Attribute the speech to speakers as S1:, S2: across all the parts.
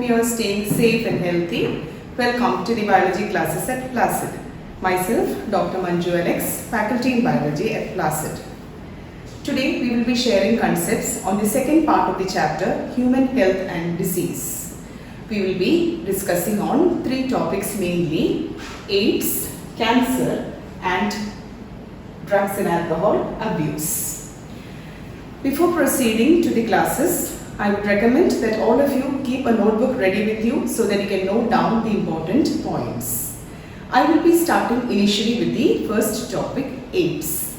S1: Hope you are staying safe and healthy. Welcome to the biology classes at Placid. Myself, Dr. Manju Alex, faculty in biology at Placid. Today we will be sharing concepts on the second part of the chapter, human health and disease. We will be discussing on three topics mainly: AIDS, cancer and drugs and alcohol abuse. Before proceeding to the classes, I would recommend that all of you keep a notebook ready with you so that you can note down the important points. I will be starting initially with the first topic, AIDS.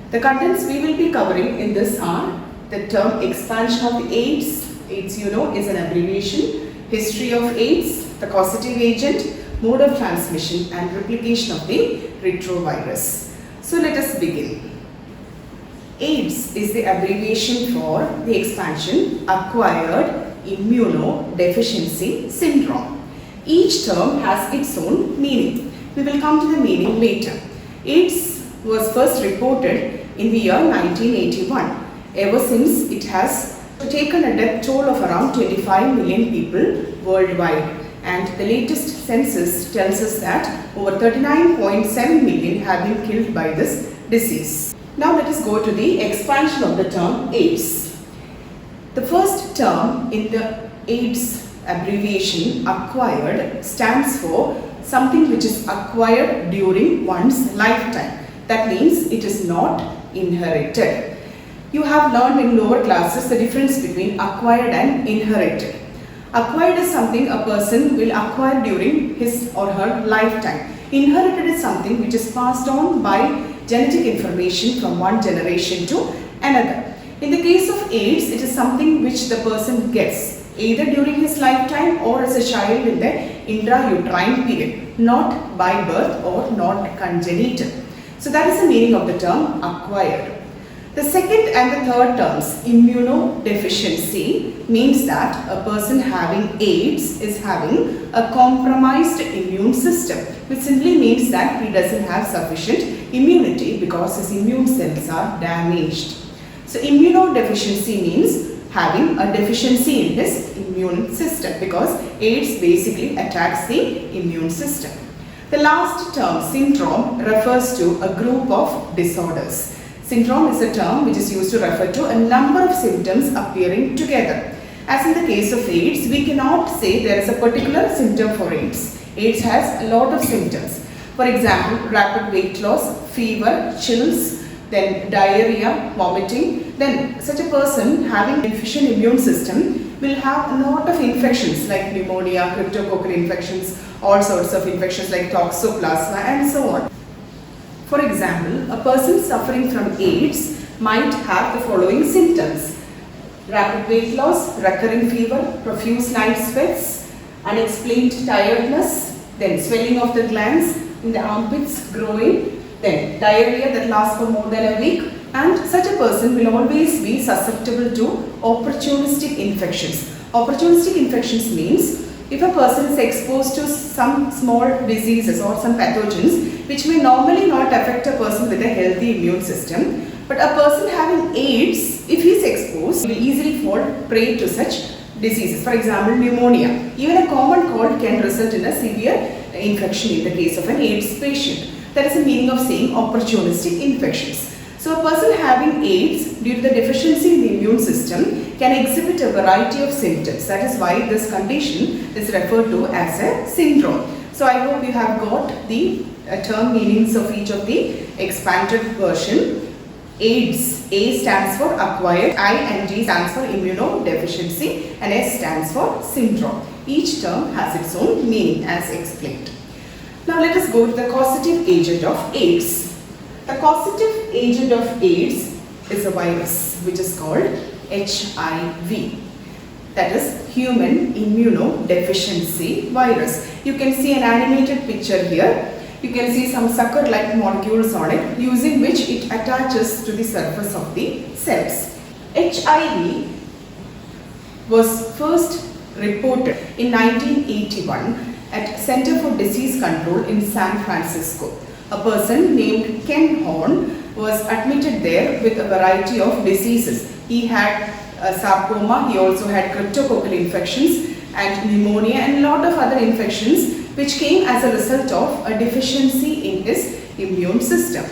S1: The contents we will be covering in this are the term expansion of AIDS. AIDS, you know, is an abbreviation. History of AIDS, the causative agent, mode of transmission and replication of the retrovirus. So let us begin. AIDS is the abbreviation for the expansion acquired immunodeficiency syndrome. Each term has its own meaning. We will come to the meaning later. AIDS was first reported in the year 1981. Ever since, it has taken a death toll of around 25 million people worldwide. And the latest census tells us that over 39.7 million have been killed by this disease. Now let us go to the expansion of the term AIDS. The first term in the AIDS abbreviation, acquired, stands for something which is acquired during one's lifetime. That means it is not inherited. You have learned in lower classes the difference between acquired and inherited. Acquired is something a person will acquire during his or her lifetime. Inherited is something which is passed on by genetic information from one generation to another. In the case of AIDS, it is something which the person gets either during his lifetime or as a child in the intrauterine period, not by birth or not congenital. So that is the meaning of the term acquired. The second and the third terms, immunodeficiency, means that a person having AIDS is having a compromised immune system, which simply means that he doesn't have sufficient immunity because his immune cells are damaged. So immunodeficiency means having a deficiency in his immune system because AIDS basically attacks the immune system. The last term, syndrome, refers to a group of disorders. Syndrome is a term which is used to refer to a number of symptoms appearing together. As in the case of AIDS, we cannot say there is a particular symptom for AIDS. AIDS has a lot of symptoms. For example, rapid weight loss, fever, chills, then diarrhea, vomiting. Then such a person having deficient immune system will have a lot of infections like pneumonia, cryptococcal infections, all sorts of infections like toxoplasma and so on. For example, a person suffering from AIDS might have the following symptoms: rapid weight loss, recurring fever, profuse night sweats, unexplained tiredness, then swelling of the glands in the armpits, growing, then diarrhea that lasts for more than a week, and such a person will always be susceptible to opportunistic infections. Opportunistic infections means if a person is exposed to some small diseases or some pathogens which may normally not affect a person with a healthy immune system, but a person having AIDS, if he is exposed, will easily fall prey to such diseases. For example, pneumonia. Even a common cold can result in a severe infection in the case of an AIDS patient. That is the meaning of saying opportunistic infections. So a person having AIDS due to the deficiency in the immune system can exhibit a variety of symptoms. That is why this condition is referred to as a syndrome. So I hope you have got the term meanings of each of the expanded version. AIDS, A stands for acquired, I and D stands for immunodeficiency and S stands for syndrome. Each term has its own meaning as explained. Now let us go to the causative agent of AIDS. The causative agent of AIDS is a virus which is called HIV. That is human immunodeficiency virus. You can see an animated picture here. You can see some sucker-like molecules on it using which it attaches to the surface of the cells. HIV was first reported in 1981 at Center for Disease Control in San Francisco. A person named Ken Horn was admitted there with a variety of diseases. He had sarcoma, he also had cryptococcal infections, and pneumonia and a lot of other infections which came as a result of a deficiency in his immune system.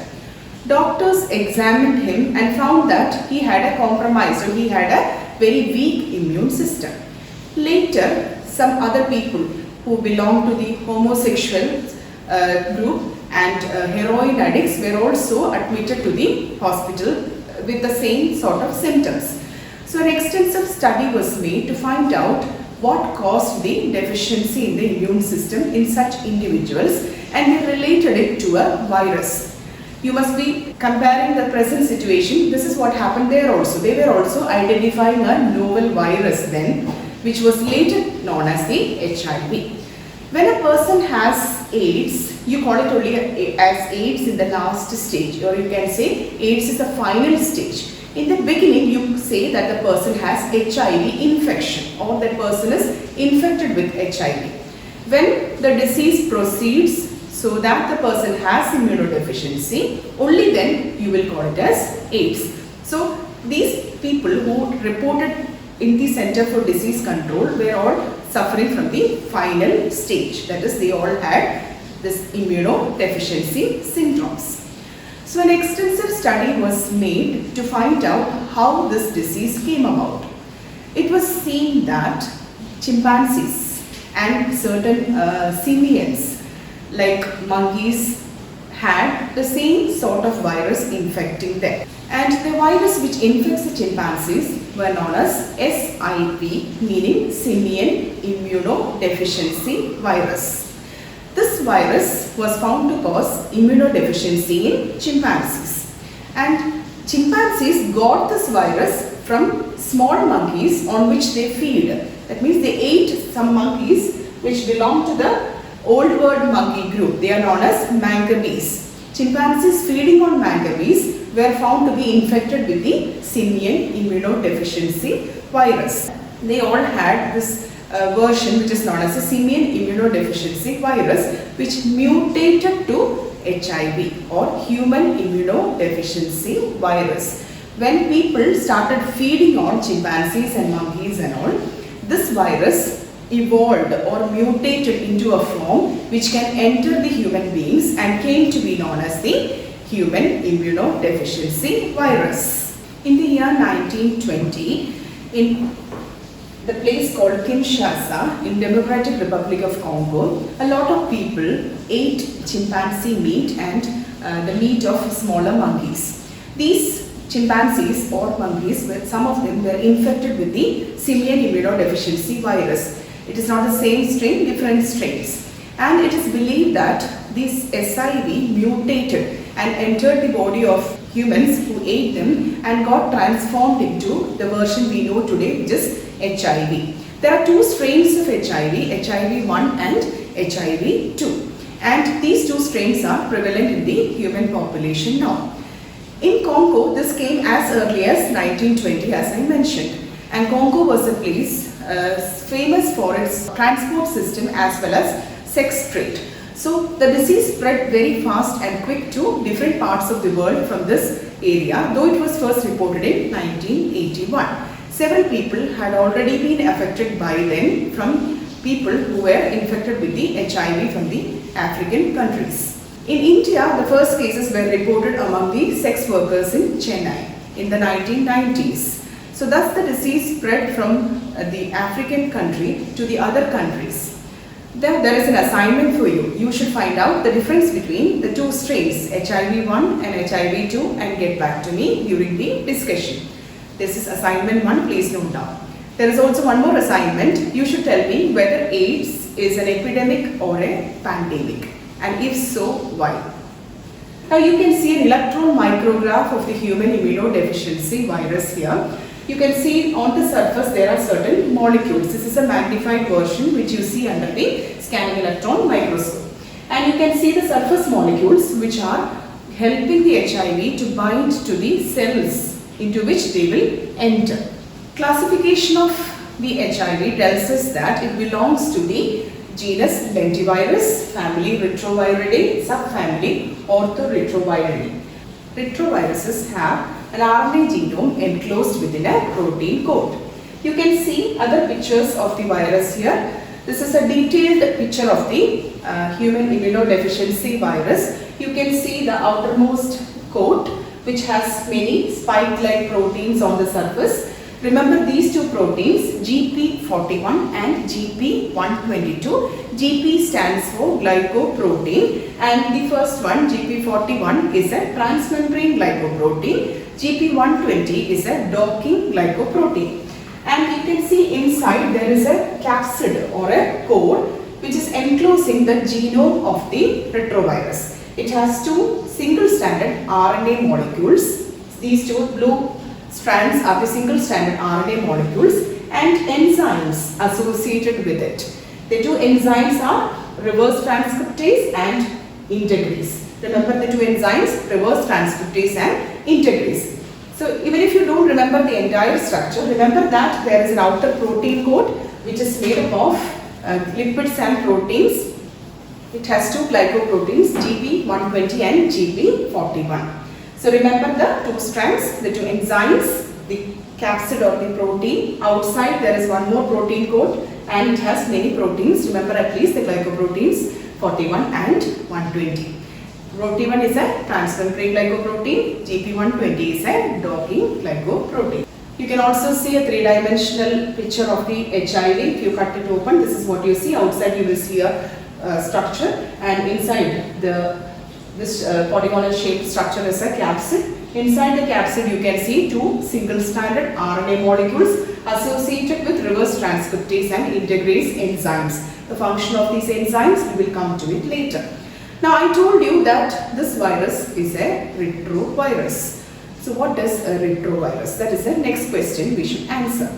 S1: Doctors examined him and found that he had a compromised or he had a very weak immune system. Later, some other people who belonged to the homosexual group and heroin addicts were also admitted to the hospital with the same sort of symptoms. So an extensive study was made to find out what caused the deficiency in the immune system in such individuals, and they related it to a virus. You must be comparing the present situation. This is what happened there also. They were also identifying a novel virus then, which was later known as the HIV. When a person has AIDS, you call it only as AIDS in the last stage, or you can say AIDS is the final stage. In the beginning, you say that the person has HIV infection or that person is infected with HIV. When the disease proceeds so that the person has immunodeficiency, only then you will call it as AIDS. So these people who reported in the Center for Disease Control were all suffering from the final stage. That is, they all had this immunodeficiency syndromes. So an extensive study was made to find out how this disease came about. It was seen that chimpanzees and certain simians like monkeys had the same sort of virus infecting them. And the virus which infects the chimpanzees were known as SIV, meaning simian immunodeficiency virus. This virus was found to cause immunodeficiency in chimpanzees. And chimpanzees got this virus from small monkeys on which they feed. That means they ate some monkeys which belong to the old world monkey group. They are known as mangabeys. Chimpanzees feeding on mangabeys were found to be infected with the simian immunodeficiency virus. They all had this version which is known as a simian immunodeficiency virus, which mutated to HIV or human immunodeficiency virus. When people started feeding on chimpanzees and monkeys and all, this virus evolved or mutated into a form which can enter the human beings and came to be known as the human immunodeficiency virus. In the year 1920, in the place called Kinshasa in Democratic Republic of Congo, a lot of people ate chimpanzee meat and the meat of smaller monkeys. These chimpanzees or monkeys, some of them were infected with the simian immunodeficiency virus. It is not the same strain, different strains. And it is believed that this SIV mutated and entered the body of humans who ate them and got transformed into the version we know today, which is HIV. There are two strains of HIV, HIV-1 and HIV-2. And these two strains are prevalent in the human population now. In Congo, this came as early as 1920, as I mentioned. And Congo was a place famous for its transport system as well as sex trade. So the disease spread very fast and quick to different parts of the world from this area, though it was first reported in 1981. Several people had already been affected by then from people who were infected with the HIV from the African countries. In India, the first cases were reported among the sex workers in Chennai in the 1990s. So thus the disease spread from the African country to the other countries. There is an assignment for you. You should find out the difference between the two strains, HIV-1 and HIV-2, and get back to me during the discussion. This is assignment 1, please note down. There is also one more assignment. You should tell me whether AIDS is an epidemic or a pandemic, and if so, why. Now you can see an electron micrograph of the human immunodeficiency virus here. You can see on the surface there are certain molecules. This is a magnified version which you see under the scanning electron microscope. And you can see the surface molecules which are helping the HIV to bind to the cells into which they will enter. Classification of the HIV tells us that it belongs to the genus Lentivirus, family Retroviridae, subfamily Orthoretroviridae. Retroviruses have an RNA genome enclosed within a protein coat. You can see other pictures of the virus here. This is a detailed picture of the human immunodeficiency virus. You can see the outermost coat which has many spike-like proteins on the surface. Remember these two proteins, GP41 and GP122. GP stands for glycoprotein and the first one, GP41, is a transmembrane glycoprotein. GP120 is a docking glycoprotein. And you can see inside there is a capsid or a core which is enclosing the genome of the retrovirus. It has two single-stranded RNA molecules. These two blue strands are the single-stranded RNA molecules and enzymes associated with it. The two enzymes are reverse transcriptase and integrase. Remember the two enzymes, reverse transcriptase and integrase. So even if you don't remember the entire structure, remember that there is an outer protein coat which is made up of lipids and proteins. It has two glycoproteins, GP120 and GP41. So remember the two strands, the two enzymes, the capsid or the protein. Outside there is one more protein coat and it has many proteins. Remember at least the glycoproteins 41 and 120. GP1 is a transmembrane glycoprotein, GP120 is a docking glycoprotein. You can also see a three-dimensional picture of the HIV. If you cut it open, this is what you see. Outside you will see a structure and inside this polygonal shaped structure is a capsid. Inside the capsid you can see two single-stranded RNA molecules associated with reverse transcriptase and integrase enzymes. The function of these enzymes, we will come to it later. Now I told you that this virus is a retrovirus. So what does a retrovirus? That is the next question we should answer.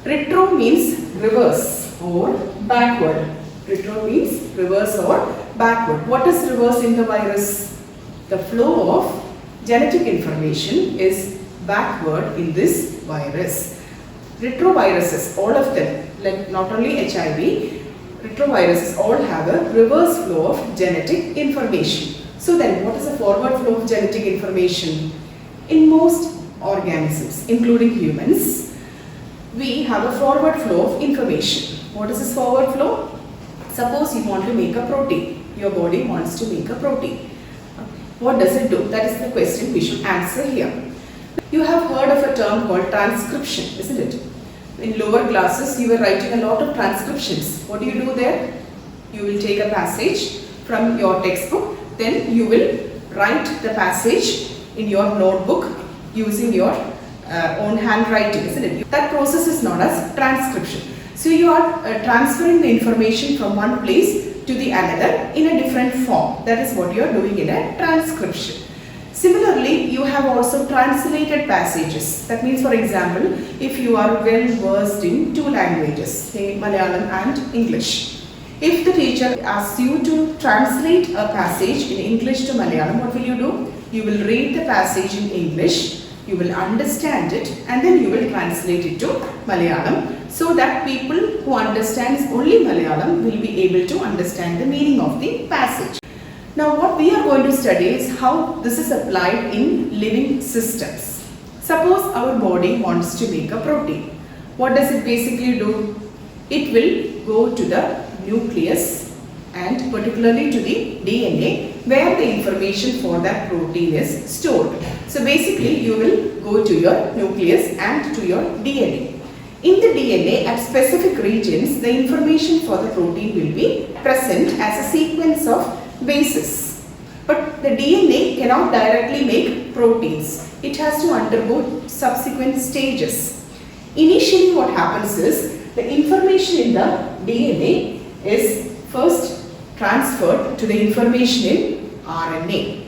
S1: Retro means reverse or backward. Retro means reverse or backward. What is reverse in the virus? The flow of genetic information is backward in this virus. Retroviruses, all of them, like not only HIV, retroviruses all have a reverse flow of genetic information. So then what is the forward flow of genetic information? In most organisms, including humans, we have a forward flow of information. What is this forward flow? Suppose you want to make a protein. Your body wants to make a protein. What does it do? That is the question we should answer here. You have heard of a term called transcription, isn't it? In lower classes, you were writing a lot of transcriptions. What do you do there? You will take a passage from your textbook, then you will write the passage in your notebook using your own handwriting, isn't it? That process is known as transcription. So you are transferring the information from one place to the another in a different form. That is what you are doing in a transcription. Similarly, you have also translated passages. That means, for example, if you are well versed in two languages, say Malayalam and English. If the teacher asks you to translate a passage in English to Malayalam, what will you do? You will read the passage in English, you will understand it, and then you will translate it to Malayalam, so that people who understand only Malayalam will be able to understand the meaning of the passage. Now what we are going to study is how this is applied in living systems. Suppose our body wants to make a protein. What does it basically do? It will go to the nucleus and particularly to the DNA where the information for that protein is stored. So basically you will go to your nucleus and to your DNA. In the DNA at specific regions, the information for the protein will be present as a sequence of bases. But the DNA cannot directly make proteins. It has to undergo subsequent stages. Initially what happens is the information in the DNA is first transferred to the information in RNA.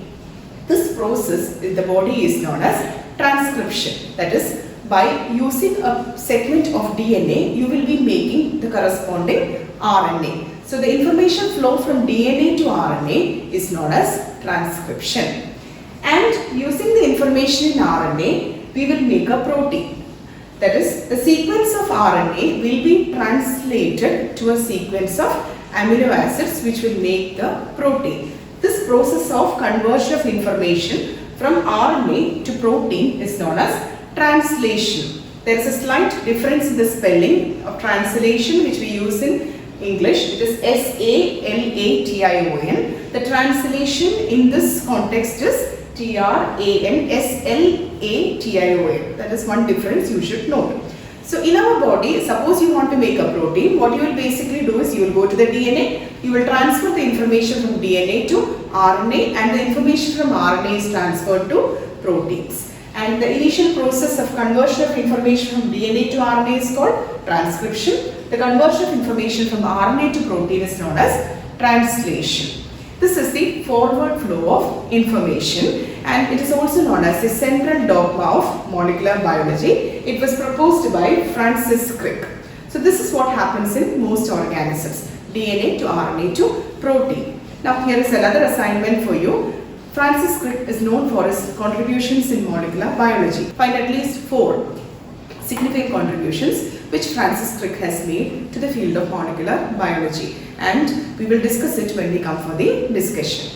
S1: This process in the body is known as transcription. That is, by using a segment of DNA, you will be making the corresponding RNA. So the information flow from DNA to RNA is known as transcription. And using the information in RNA, we will make a protein. That is, the sequence of RNA will be translated to a sequence of amino acids which will make the protein. This process of conversion of information from RNA to protein is known as translation. There is a slight difference in the spelling of translation which we use in English. It is S-A-L-A-T-I-O-N. The translation in this context is T-R-A-N-S-L-A-T-I-O-N. That is one difference you should note. So in our body, suppose you want to make a protein, what you will basically do is you will go to the DNA, you will transfer the information from DNA to RNA, and the information from RNA is transferred to proteins. And the initial process of conversion of information from DNA to RNA is called transcription. The conversion of information from RNA to protein is known as translation. This is the forward flow of information, and it is also known as the central dogma of molecular biology. It was proposed by Francis Crick. So this is what happens in most organisms, DNA to RNA to protein. Now here is another assignment for you. Francis Crick is known for his contributions in molecular biology. Find at least 4 significant contributions which Francis Crick has made to the field of molecular biology, and we will discuss it when we come for the discussion.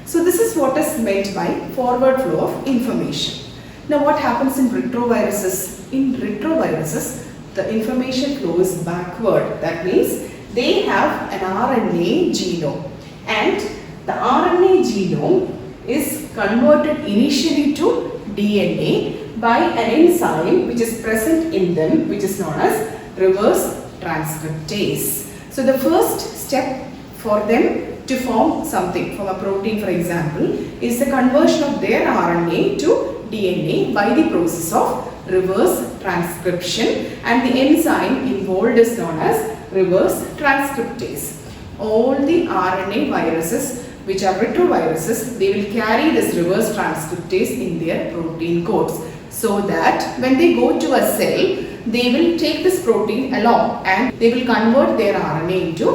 S1: So this is what is meant by forward flow of information. Now what happens in retroviruses? In retroviruses, the information flows backward. That means they have an RNA genome, and the RNA genome is converted initially to DNA by an enzyme which is present in them, which is known as reverse transcriptase. So the first step for them to form something, from a protein for example, is the conversion of their RNA to DNA by the process of reverse transcription, and the enzyme involved is known as reverse transcriptase. All the RNA viruses which are retroviruses, they will carry this reverse transcriptase in their protein codes, so that when they go to a cell, they will take this protein along and they will convert their RNA into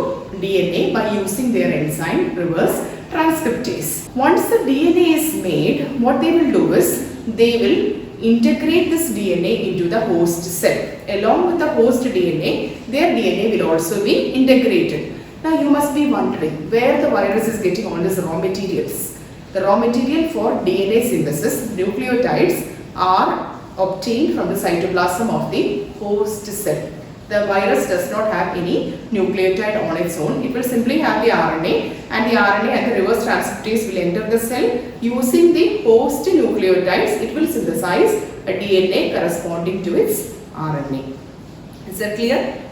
S1: DNA by using their enzyme reverse transcriptase. Once the DNA is made, what they will do is they will integrate this DNA into the host cell. Along with the host DNA, their DNA will also be integrated. Now you must be wondering where the virus is getting all these raw materials. The raw material for DNA synthesis, nucleotides, are obtained from the cytoplasm of the host cell. The virus does not have any nucleotide on its own. It will simply have the RNA, and the RNA and the reverse transcriptase will enter the cell. Using the host nucleotides, it will synthesize a DNA corresponding to its RNA. Is that clear?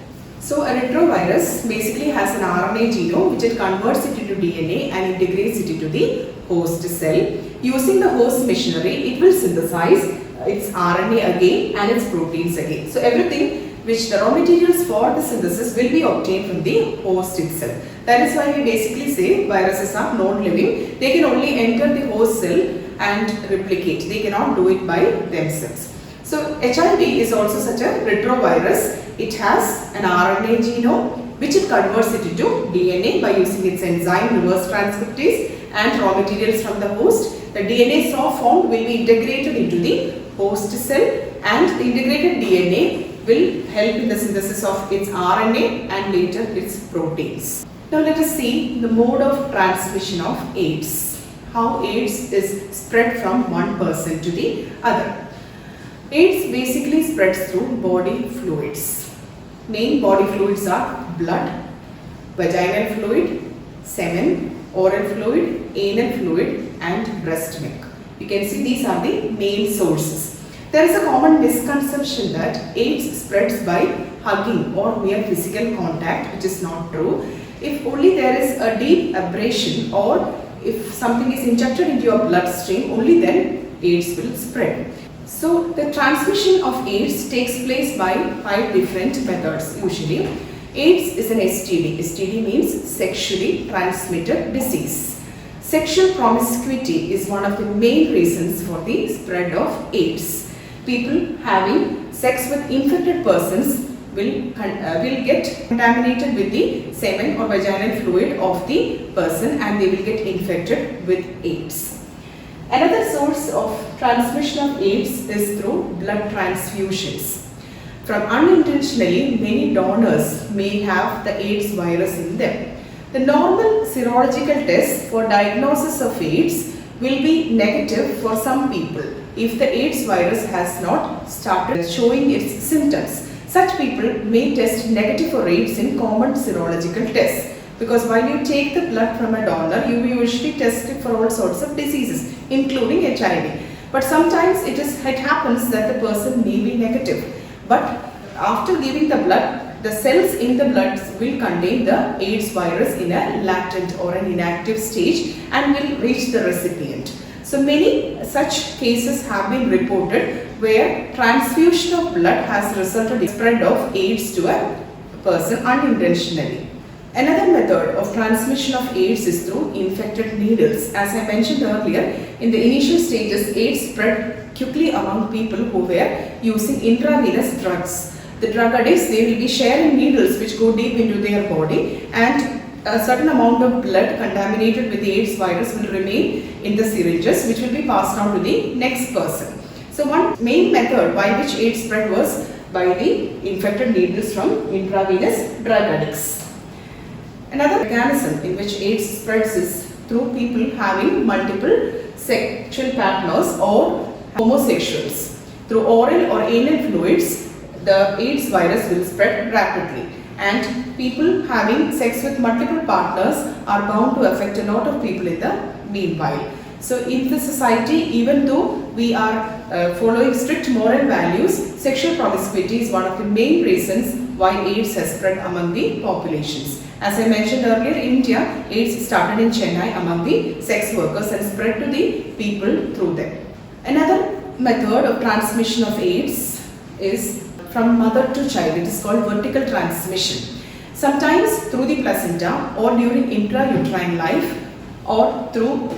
S1: So a retrovirus basically has an RNA genome which it converts it into DNA and integrates it into the host cell. Using the host machinery, it will synthesize its RNA again and its proteins again. So everything which the raw materials for the synthesis will be obtained from the host itself. That is why we basically say viruses are non-living. They can only enter the host cell and replicate. They cannot do it by themselves. So HIV is also such a retrovirus. It has an RNA genome which it converts it into DNA by using its enzyme reverse transcriptase and raw materials from the host. The DNA so formed will be integrated into the host cell, and the integrated DNA will help in the synthesis of its RNA and later its proteins. Now let us see the mode of transmission of AIDS. How AIDS is spread from one person to the other. AIDS basically spreads through body fluids. Main body fluids are blood, vaginal fluid, semen, oral fluid, anal fluid, and breast milk. You can see these are the main sources. There is a common misconception that AIDS spreads by hugging or mere physical contact, which is not true. If only there is a deep abrasion or if something is injected into your bloodstream, only then AIDS will spread. So the transmission of AIDS takes place by 5 different methods usually. AIDS is an STD. STD means sexually transmitted disease. Sexual promiscuity is one of the main reasons for the spread of AIDS. People having sex with infected persons will get contaminated with the semen or vaginal fluid of the person, and they will get infected with AIDS. Another source of transmission of AIDS is through blood transfusions. From unintentionally, many donors may have the AIDS virus in them. The normal serological test for diagnosis of AIDS will be negative for some people if the AIDS virus has not started showing its symptoms. Such people may test negative for AIDS in common serological tests. Because while you take the blood from a donor, you usually test it for all sorts of diseases, including HIV. But sometimes it happens that the person may be negative. But after giving the blood, the cells in the blood will contain the AIDS virus in a latent or an inactive stage and will reach the recipient. So many such cases have been reported where transfusion of blood has resulted in spread of AIDS to a person unintentionally. Another method of transmission of AIDS is through infected needles. As I mentioned earlier, in the initial stages, AIDS spread quickly among people who were using intravenous drugs. The drug addicts, they will be sharing needles which go deep into their body, and a certain amount of blood contaminated with the AIDS virus will remain in the syringes, which will be passed on to the next person. So one main method by which AIDS spread was by the infected needles from intravenous drug addicts. Another mechanism in which AIDS spreads is through people having multiple sexual partners or homosexuals. Through oral or anal fluids, the AIDS virus will spread rapidly, and people having sex with multiple partners are bound to affect a lot of people in the meanwhile. So in the society, even though we are following strict moral values, sexual promiscuity is one of the main reasons why AIDS has spread among the populations. As I mentioned earlier, in India, AIDS started in Chennai among the sex workers and spread to the people through them. Another method of transmission of AIDS is from mother to child. It is called vertical transmission. Sometimes through the placenta or during intrauterine life, or through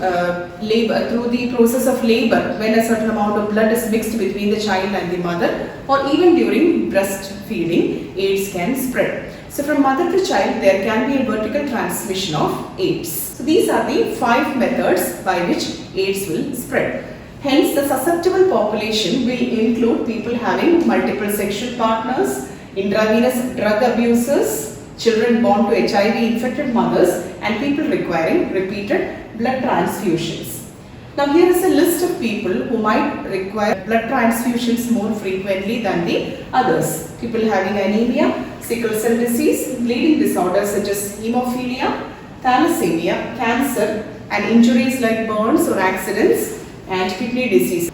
S1: labor, through the process of labor, when a certain amount of blood is mixed between the child and the mother, or even during breastfeeding, AIDS can spread. So from mother to child, there can be a vertical transmission of AIDS. So these are the 5 methods by which AIDS will spread. Hence, the susceptible population will include people having multiple sexual partners, intravenous drug abusers, children born to HIV-infected mothers, and people requiring repeated blood transfusions. Now here is a list of people who might require blood transfusions more frequently than the others. People having anemia, sickle cell disease, bleeding disorders such as hemophilia, thalassemia, cancer, and injuries like burns or accidents, and kidney disease.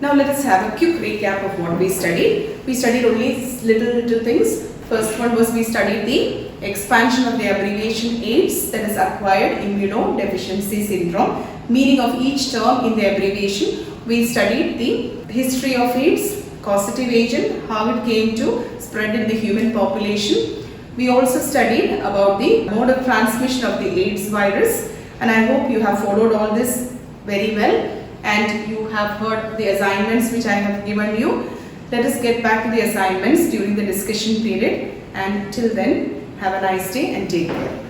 S1: Now let us have a quick recap of what we studied. We studied only little things. First one was we studied the expansion of the abbreviation AIDS, that is acquired immunodeficiency syndrome, meaning of each term in the abbreviation. We studied the history of AIDS, causative agent, how it came to spread in the human population. We also studied about the mode of transmission of the AIDS virus, and I hope you have followed all this very well and you have heard the assignments which I have given you. Let us get back to the assignments during the discussion period, and till then, have a nice day and take care.